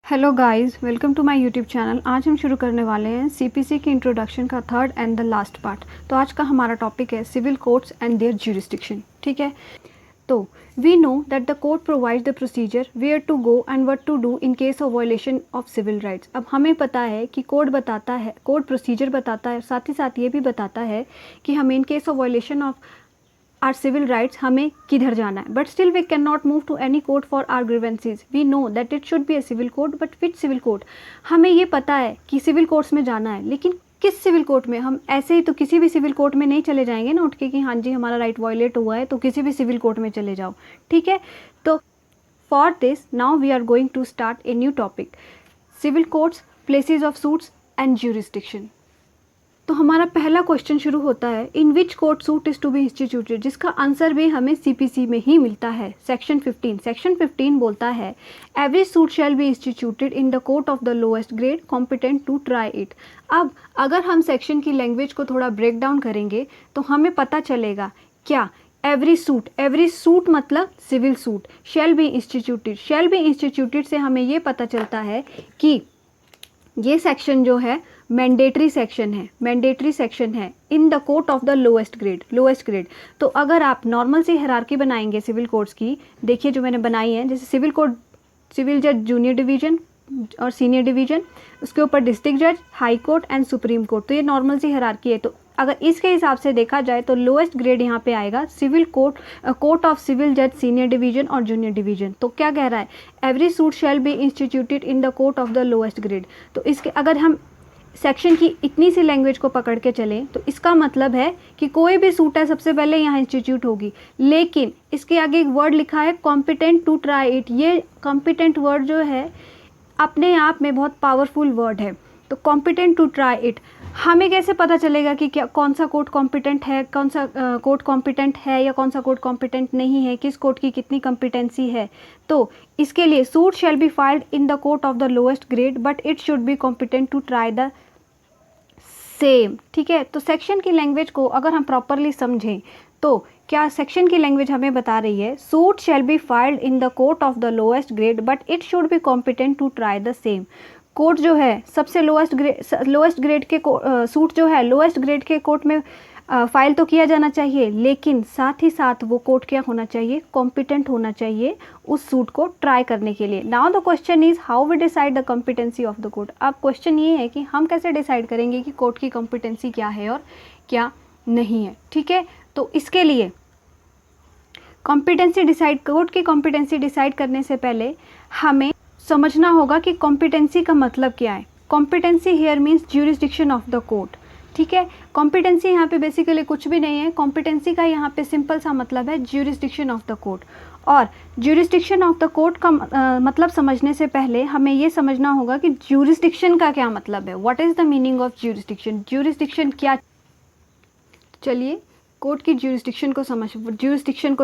Hello guys, welcome to my YouTube channel. आज हम शुरू करने वाले हैं सीपीसी की इंट्रोडक्शन का third and the last part. तो आज का हमारा टॉपिक है civil courts and their jurisdiction. ठीक है, तो we know that the court provides the procedure where to go and what to do in case of violation of civil rights. अब हमें पता है कि कोड बताता है, कोड प्रोसीजर बताता है, साथ ही साथ ये भी बताता है कि हमें in case of violation of our civil rights हमें किधर जाना है। But still we can not move to any court for our grievances. We know that it should be a civil court, but which civil court? हमें ये पता है कि civil courts में जाना है, लेकिन किस सिविल कोर्ट में? हम ऐसे ही तो किसी भी सिविल कोर्ट में नहीं चले जाएंगे ना उठ के कि हाँ जी हमारा राइट वायलेट हुआ है तो किसी भी सिविल कोर्ट में चले जाओ। ठीक है, तो for this now we are going to start a new topic, civil courts, places of suits and jurisdiction. तो हमारा पहला क्वेश्चन शुरू होता है, in which court suit is to be instituted, जिसका आंसर भी हमें सीपीसी में ही मिलता है। सेक्शन 15 बोलता है every suit shall be instituted in the court of the lowest grade competent to try it. अब अगर हम सेक्शन की लैंग्वेज को थोड़ा ब्रेक डाउन करेंगे तो हमें पता चलेगा क्या एवरी सूट मतलब civil suit, shall be instituted से हमें ये पता चलता है कि ये सेक्शन जो है मैंडेटरी सेक्शन है इन the court of the lowest grade. तो अगर आप नॉर्मल सी हायरार्की बनाएंगे सिविल कोर्ट्स की, देखिए जो मैंने बनाई है, जैसे सिविल जज जूनियर डिवीजन और सीनियर डिवीजन, उसके ऊपर डिस्ट्रिक्ट जज, high court and supreme court. तो ये नॉर्मल सी हायरार्की है। तो अगर इसके हिसाब से देखा जाए तो लोएस्ट ग्रेड यहाँ पे आएगा सिविल कोर्ट ऑफ सिविल जज सीनियर डिवीजन और जूनियर डिवीजन। तो क्या कह रहा है, every suit shall be instituted in the court of the lowest grade. तो इसके अगर हम सेक्शन की इतनी सी लैंग्वेज को पकड़ के चलें तो इसका मतलब है कि कोई भी सूट है सबसे पहले यहाँ इंस्टीट्यूट होगी, लेकिन इसके आगे एक वर्ड लिखा है कॉम्पिटेंट टू ट्राई इट। ये कॉम्पिटेंट वर्ड जो है अपने आप में बहुत पावरफुल वर्ड है। तो कॉम्पिटेंट टू ट्राई इट, हमें कैसे पता चलेगा कि क्या कौन सा कोर्ट कॉम्पिटेंट है, कौन सा कोर्ट कॉम्पिटेंट है या कौन सा कोर्ट कॉम्पिटेंट नहीं है, किस कोर्ट की कितनी कॉम्पिटेंसी है? तो इसके लिए suit shall be filed in the court of the lowest grade but it should be competent to try the same. ठीक है, तो सेक्शन की लैंग्वेज को अगर हम प्रॉपरली समझें तो क्या सेक्शन की लैंग्वेज हमें बता रही है, suit shall be filed in the court of the lowest grade but it should be competent to try the same. Court जो है सबसे लोएस्ट ग्रेड के सूट जो है लोएस्ट ग्रेड के कोर्ट में फाइल तो किया जाना चाहिए, लेकिन साथ ही साथ वो कोर्ट क्या होना चाहिए, कॉम्पिटेंट होना चाहिए उस सूट को ट्राई करने के लिए। Now the question is how we decide the competency of the court. अब क्वेश्चन ये है कि हम कैसे डिसाइड करेंगे कि कोर्ट की कॉम्पिटेंसी क्या है और क्या नहीं है। ठीक है, तो इसके लिए कोर्ट की कॉम्पिटेंसी डिसाइड करने से पहले हमें समझना होगा कि कॉम्पिटेंसी का मतलब क्या है। Competency here means jurisdiction of the court. ठीक है, कॉम्पिटेंसी यहाँ पे बेसिकली कुछ भी नहीं है। कॉम्पिटेंसी का यहाँ पे सिंपल सा मतलब है ज्यूरिसडिक्शन ऑफ द कोर्ट। और ज्यूरिसडिक्शन ऑफ द कोर्ट का मतलब समझने से पहले हमें ये समझना होगा कि ज्यूरिसडिक्शन का क्या मतलब है, what is the meaning of jurisdiction. Jurisdiction क्या, चलिए कोर्ट की ज्यूरिसडिक्शन को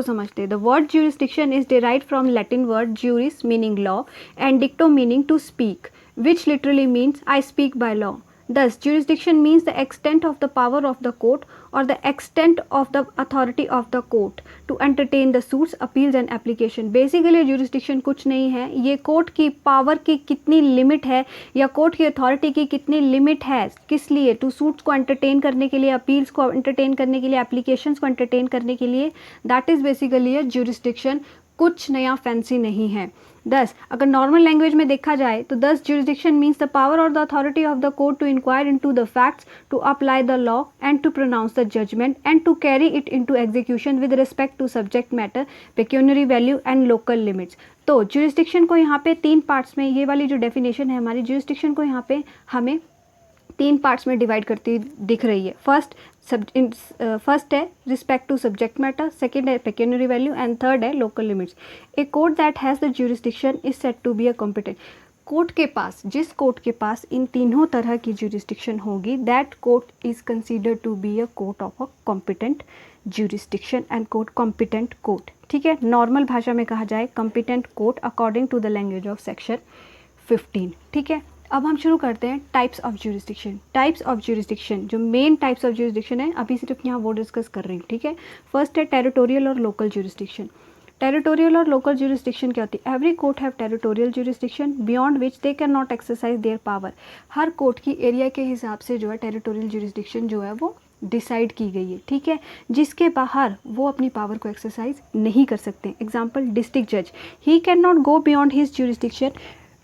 समझते। The word jurisdiction is derived from Latin word juris meaning law and dicto meaning to speak, which literally means I speak by law. Thus, jurisdiction means the extent of the power of the court or the extent of the authority of the court to entertain the suits, appeals and application. Basically, jurisdiction कुछ नहीं है, ये court की power की कितनी limit है या court की अथॉरिटी की कितनी लिमिट है, किस लिए, टू सूट्स को एंटरटेन करने के लिए, अपील्स को एंटरटेन करने के लिए, एप्लीकेशंस को एंटरटेन करने के लिए। That is basically a jurisdiction, कुछ नया फैंसी नहीं है। 10 अगर नॉर्मल लैंग्वेज में देखा जाए तो 10 ज्यूरिसडिक्शन मीन्स द पावर और the authority of the court to inquire into the facts, to apply the law and to pronounce the judgment and to carry it into execution with respect to subject matter, pecuniary value and local limits. तो jurisdiction को यहाँ पे 3 parts में, ये वाली जो definition है हमारी ज्यूरिसडिक्शन को यहाँ पे हमें 3 पार्ट्स में डिवाइड करती दिख रही है। फर्स्ट है respect to subject matter, second है पेक्यूनरी वैल्यू एंड थर्ड है local limits. A court that has the jurisdiction is said to be a competent. जिस कोर्ट के पास इन तीनों तरह की ज्यूरिसडिक्शन होगी, that court is considered to be a court of a competent jurisdiction and court competent court. ठीक है, नॉर्मल भाषा में कहा जाए competent court according to the language of section 15। ठीक है, अब हम शुरू करते हैं टाइप्स ऑफ ज्यूरिसडिक्शन। जो मेन टाइप्स ऑफ ज्यूरिसडिक्शन है अभी सिर्फ यहाँ वो डिस्कस कर रही हूँ। ठीक है, फर्स्ट है territorial or local jurisdiction. Territorial or local jurisdiction क्या होती है? Every court have territorial jurisdiction beyond which they can not exercise their power. Her court की एरिया के हिसाब से जो है टेरिटोरियल ज्यूरिसडिक्शन जो है वो डिसाइड की गई है, ठीक है, जिसके बाहर वो अपनी पावर को एक्सरसाइज नहीं कर सकते। एग्जाम्पल, डिस्ट्रिक्ट जज, he can not go beyond his jurisdiction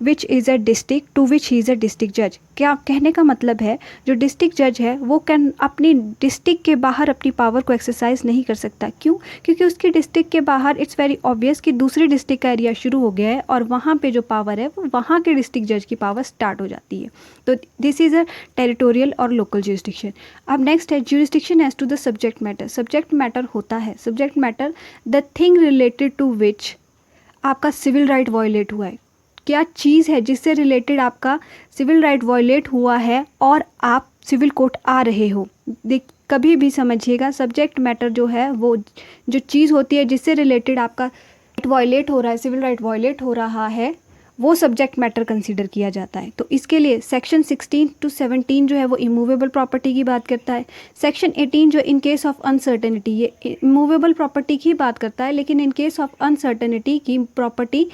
which is a district to which he is a district जज। क्या कहने का मतलब है, जो डिस्ट्रिक्ट जज है वो कैन अपनी डिस्ट्रिक्ट के बाहर अपनी पावर को एक्सरसाइज नहीं कर सकता। क्यों? क्योंकि उसकी डिस्ट्रिक्ट के बाहर इट्स वेरी ऑब्वियस कि दूसरी डिस्ट्रिक्ट का एरिया शुरू हो गया है और वहाँ पे जो पावर है वो वहाँ के डिस्ट्रिक्ट जज की पावर स्टार्ट हो जाती है। तो this is a territorial or local jurisdiction. अब नेक्स्ट है jurisdiction as to the subject matter. Subject matter होता है, subject matter the thing related to which आपका सिविल राइट वायलेट हुआ है। क्या चीज़ है जिससे रिलेटेड आपका सिविल राइट वायलेट हुआ है और आप सिविल कोर्ट आ रहे हो। कभी भी समझिएगा, सब्जेक्ट मैटर जो है वो जो चीज़ होती है जिससे रिलेटेड आपका वायलेट हो रहा है, सिविल राइट वायलेट हो रहा है, वो सब्जेक्ट मैटर कंसीडर किया जाता है। तो इसके लिए सेक्शन 16 to 17 जो है वो इमूवेबल प्रॉपर्टी की बात करता है। सेक्शन 18 जो इन केस ऑफ अनसर्टेनिटी, ये इमूवेबल प्रॉपर्टी की बात करता है, लेकिन इन केस ऑफ अनसर्टेनिटी की प्रॉपर्टी,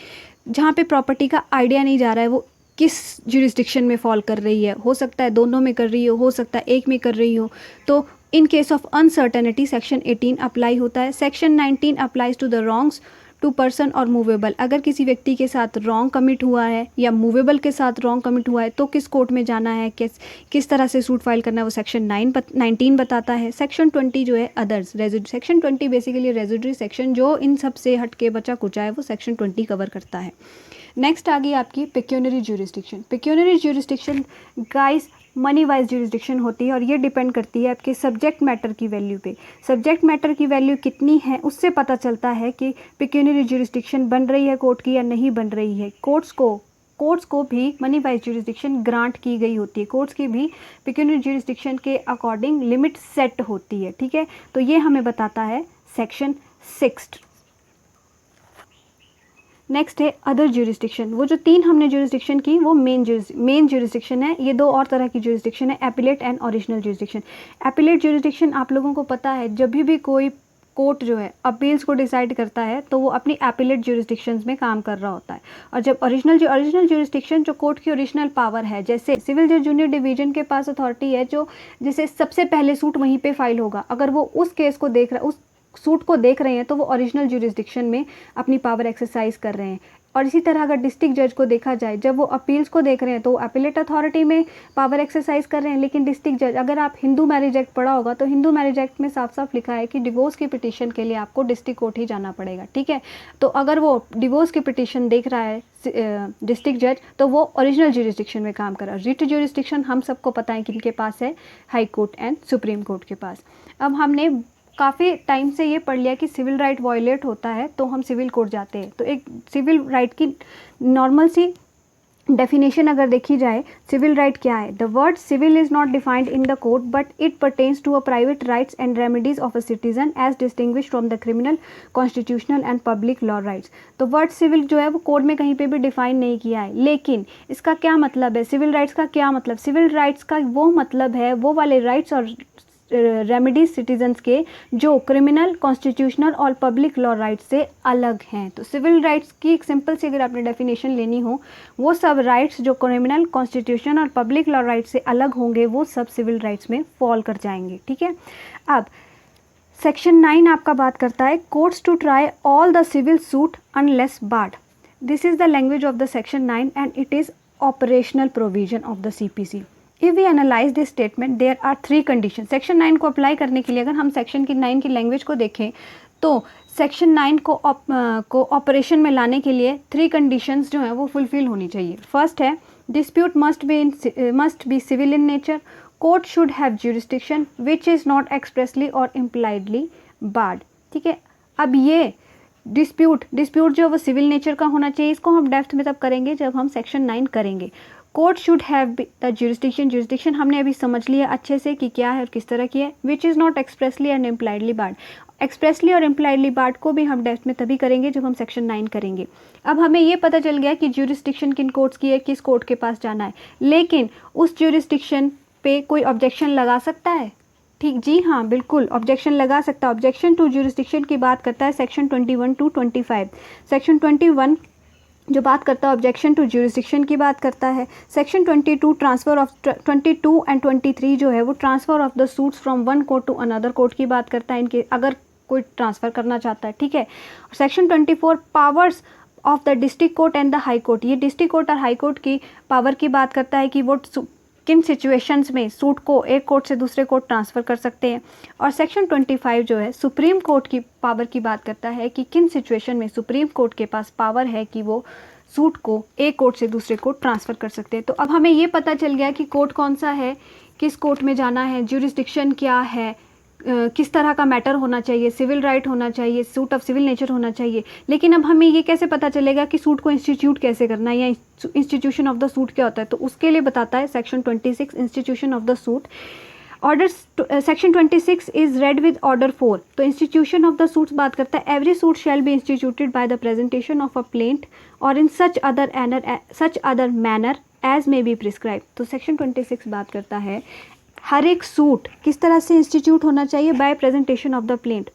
जहाँ पे प्रॉपर्टी का आइडिया नहीं जा रहा है वो किस ज्यूरिसडिक्शन में फॉल कर रही है, हो सकता है दोनों में कर रही हो सकता है एक में कर रही हो, तो in case of uncertainty section 18 apply होता है। Section 19 applies to the wrongs to person और मूवेबल। अगर किसी व्यक्ति के साथ रॉन्ग कमिट हुआ है या मूवेबल के साथ रॉन्ग कमिट हुआ है तो किस कोर्ट में जाना है, किस तरह से सूट फाइल करना है, वो सेक्शन 19 बताता है। सेक्शन 20 जो है others section 20 basically residuary section जो इन सब से हट के बचा कुचा है वो सेक्शन 20 कवर करता है। नेक्स्ट आ गई आपकी pecuniary jurisdiction. Pecuniary jurisdiction guys money wise jurisdiction होती है और ये डिपेंड करती है आपके सब्जेक्ट मैटर की वैल्यू पे। सब्जेक्ट मैटर की वैल्यू कितनी है उससे पता चलता है कि पेक्यूनरी ज्यूरिसडिक्शन बन रही है कोर्ट की या नहीं बन रही है। कोर्ट्स को भी मनी वाइज ज्यूरिसडिक्शन ग्रांट की गई होती है। कोर्ट्स की भी पेक्यूनरी ज्यूरिसडिक्शन के अकॉर्डिंग लिमिट सेट होती है, ठीक है। तो ये हमें बताता है सेक्शन 6। नेक्स्ट है अदर ज्यूरिसडिक्शन। वो जो तीन हमने ज्यूरिसडिक्शन की वो मेन ज्यूरिसडिक्शन है। ये दो और तरह की ज्यूरिसडिक्शन है, appellate and original jurisdiction. Appellate jurisdiction आप लोगों को पता है, जब भी कोई कोर्ट जो है अपील्स को डिसाइड करता है तो वो अपनी एपिलेट ज्यूरिसडिक्शंस में काम कर रहा होता है। और जब ओरिजिनल ज्यूरिसडिक्शन जो कोर्ट की ओरिजिनल पावर है, जैसे सिविल जज जूनियर डिवीजन के पास अथॉरिटी है जो जैसे सबसे पहले सूट वहीं पे फाइल होगा, अगर वो उस केस को देख रहा है, उस सूट को देख रहे हैं तो वो ओरिजिनल ज्यूरिसडिक्शन में अपनी पावर एक्सरसाइज कर रहे हैं। और इसी तरह अगर डिस्ट्रिक्ट जज को देखा जाए, जब वो अपील्स को देख रहे हैं तो वो अपीलेट अथॉरिटी में पावर एक्सरसाइज कर रहे हैं। लेकिन डिस्ट्रिक्ट जज, अगर आप हिंदू मैरिज एक्ट पढ़ा होगा तो हिंदू मैरिज एक्ट में साफ साफ लिखा है कि डिवोर्स की पिटीशन के लिए आपको डिस्ट्रिक्ट कोर्ट ही जाना पड़ेगा, ठीक है। तो अगर वो डिवोर्स की पिटीशन देख रहा है डिस्ट्रिक्ट जज तो वो ओरिजिनल ज्यूरिसडिक्शन में काम कर रहा है। रिट ज्यूरिसडिक्शन हम सबको पता है किनके पास है, high court and supreme court के पास। अब हमने काफ़ी टाइम से ये पढ़ लिया कि सिविल राइट वायलेट होता है तो हम सिविल कोर्ट जाते हैं। तो एक सिविल राइट की नॉर्मल सी डेफिनेशन अगर देखी जाए, सिविल राइट क्या है? The word civil is not defined in the code but it pertains to a private rights and remedies of a citizen as distinguish from the criminal, constitutional and public law rights. तो word civil जो है वो code में कहीं पे भी define नहीं किया है, लेकिन इसका क्या मतलब है? सिविल राइट्स का क्या मतलब? सिविल राइट्स का वो मतलब है वो वाले राइट्स और रेमेडीज सिटीजन्स के जो क्रिमिनल, कॉन्स्टिट्यूशनल और पब्लिक लॉ राइट्स से अलग हैं। तो सिविल राइट्स की एक सिंपल सी अगर आपने डेफिनेशन लेनी हो, वो सब राइट्स जो क्रिमिनल, कॉन्स्टिट्यूशनल और पब्लिक लॉ राइट्स से अलग होंगे वो सब सिविल राइट्स में फॉल कर जाएंगे, ठीक है। अब सेक्शन 9 आपका बात करता है courts to try all the civil suit unless barred. This is the language of the section 9 and it is operational provision of the CPC। If we analyze this statement there are 3 condition. Section 9 को apply करने के लिए अगर हम section की 9 की language को देखें तो सेक्शन 9 को ऑपरेशन में लाने के लिए 3 कंडीशंस जो हैं वो फुलफिल होनी चाहिए। फर्स्ट है dispute must be civil in nature, court should have jurisdiction which is not expressly और इम्प्लाइडली बार्ड, ठीक है। अब ये डिस्प्यूट जो है वो सिविल नेचर का होना चाहिए। इसको हम डेप्थ में तब करेंगे जब हम सेक्शन 9 करेंगे। Court should have the jurisdiction हमने अभी समझ लिया अच्छे से कि क्या है और किस तरह की है। Which is not expressly and impliedly barred, expressly और इम्प्लाइडली बार्ड को भी हम डेप्थ में तभी करेंगे जब हम सेक्शन 9 करेंगे। अब हमें ये पता चल गया कि ज्यूरिसडिक्शन किन कोर्ट्स की है, किस कोर्ट के पास जाना है, लेकिन उस ज्यूरिसडिक्शन पे कोई ऑब्जेक्शन लगा सकता है? ठीक, जी हाँ, बिल्कुल ऑब्जेक्शन लगा सकता है। ऑब्जेक्शन टू ज्यूरिसडिक्शन की बात करता है सेक्शन 21 टू 25। सेक्शन 21 जो बात करता है ऑब्जेक्शन टू ज्यूरिसडिक्शन की बात करता है। सेक्शन 22 ट्रांसफ़र ऑफ 22 एंड 23 जो है वो transfer of the suits from one court to another court की बात करता है, इनके अगर कोई ट्रांसफ़र करना चाहता है, ठीक है। Section 24 powers of the district court and the high court, ये डिस्ट्रिक्ट कोर्ट और हाई कोर्ट की पावर की बात करता है कि वो किन सिचुएशंस में सूट को एक कोर्ट से दूसरे कोर्ट ट्रांसफ़र कर सकते हैं। और सेक्शन 25 जो है सुप्रीम कोर्ट की पावर की बात करता है कि किन सिचुएशन में सुप्रीम कोर्ट के पास पावर है कि वो सूट को एक कोर्ट से दूसरे कोर्ट ट्रांसफ़र कर सकते हैं। तो अब हमें ये पता चल गया कि कोर्ट कौन सा है, किस कोर्ट में जाना है, ज्यूरिसडिक्शन क्या है, किस तरह का मैटर होना चाहिए, सिविल राइट होना चाहिए, सूट ऑफ सिविल नेचर होना चाहिए। लेकिन अब हमें ये कैसे पता चलेगा कि सूट को इंस्टीट्यूट कैसे करना है या इंस्टीट्यूशन ऑफ द सूट क्या होता है, तो उसके लिए बताता है section 26 institution of the suit. Order section 26 is read with order 4। तो इंस्टीट्यूशन ऑफ द सूट्स बात करता है every suit shall be instituted by the presentation of a plaint or in such other manner as may be prescribe. तो section 26 बात करता है हर एक suit किस तरह से इंस्टीट्यूट होना चाहिए by presentation of the plaint,